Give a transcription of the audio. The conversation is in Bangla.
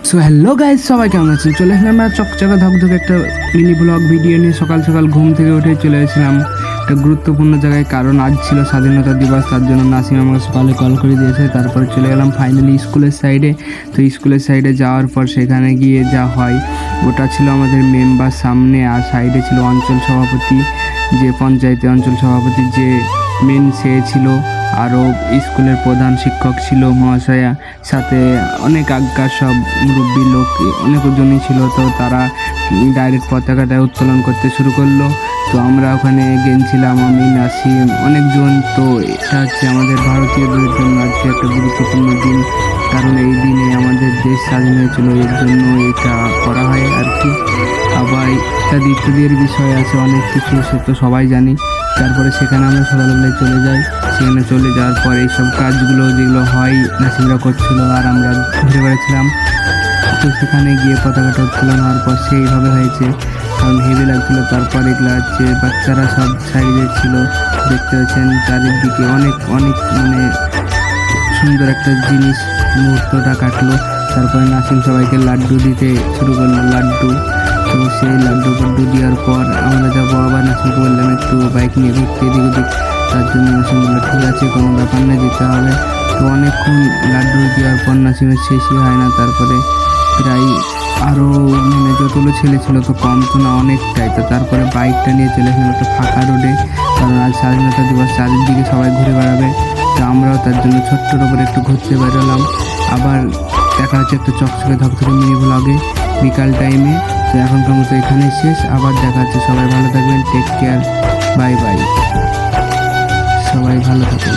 সো হ্যালো গাইজ, সবাই কেমন আছেন? চলে এসলাম আমরা চকচকে ধকধকে একটা মিনি ব্লগ ভিডিও নিয়ে। সকাল সকাল ঘুম থেকে উঠে চলে এসেছিলাম একটা গুরুত্বপূর্ণ জায়গায়, কারণ আজ ছিল স্বাধীনতা দিবস। তার জন্য নাসিম আমাকে সকালে কল করে দিয়েছে। তারপরে চলে গেলাম ফাইনালি স্কুলের সাইডে। তো স্কুলের সাইডে যাওয়ার পর সেখানে গিয়ে যা হয়, ওটা ছিল আমাদের মেম্বার সামনে, আর সাইডে ছিল অঞ্চল সভাপতি, যে পঞ্চায়েতে অঞ্চল সভাপতি যে মেন সে ছিল, আরও স্কুলের প্রধান শিক্ষক ছিল মহাশয়া, সাথে অনেক আজ্ঞার সব মুরব্বী লোক অনেকজনই ছিল। তো তারা ডাইরেক্ট পতাকাটা উত্তোলন করতে শুরু করলো। তো আমরা ওখানে গেছিলাম, আমি নাসিম অনেকজন। তো এটা হচ্ছে আমাদের ভারতীয়দের জন্য আজকে একটা গুরুত্বপূর্ণ দিন, কারণ এই দিনে আমাদের দেশ স্বাধীন হয়েছিল, এর জন্য এটা করা হয় আর কি। আবার ইত্যাদির বিষয় আছে অনেক কিছু, সে তো সবাই জানি। তারপরে সেখানে আমরা সকালবেলায় চলে যাই। সেখানে চলে যাওয়ার পর এইসব কাজগুলো যেগুলো হয় নাসিমরা করছিল আর আমরা ঘুরে বেড়াচ্ছিলাম। তো সেখানে গিয়ে পতাকাটা উত্তোলন হওয়ার পর সেইভাবে হয়েছে, কারণ হেভি লাগছিলো। তারপর এগুলো হচ্ছে বাচ্চারা সব সাইডে ছিল, দেখতে পাচ্ছেন চারিদিকে অনেক অনেক মানে সুন্দর একটা জিনিস মুহূর্তটা কাটলো। তারপরে নাসিম সবাইকে লাড্ডু দিতে শুরু করলো, লাড্ডু। তো সেই লাড্ডু দেওয়ার পর আমরা যাবো আবার। নাসিমকে বললাম একটু বাইক নিয়ে ঘুরতে এদিক ওদিক, তার জন্য নাসিম বললো ঠিক আছে, কোনো ব্যাপার না, যেতে হবে। তো অনেকক্ষণ লাড্ডু দেওয়ার পর নাসিমের শেষই হয় না। তারপরে প্রায় আরও মানে যতগুলো ছেলে ছিল, তো কম তো না, অনেকটাই। তো তারপরে বাইকটা নিয়ে চলে গেলাম একটা ফাঁকা রোডে, কারণ আজ স্বাধীনতা দিবস, চারিদিকে সবাই ঘুরে বেড়াবে। তো আমরাও তার জন্য ছোট্টর ওপরে একটু ঘুরতে বেরোলাম। আবার দেখা হচ্ছে একটা চকচকে ধকধকে মিনি ব্লগে বিকাল টাইমে। তো এখনকার মতো এখানেই শেষ, আবার দেখা হচ্ছে। সবাই ভালো থাকবেন, টেক কেয়ার, বাই বাই, সবাই ভালো থাকবেন।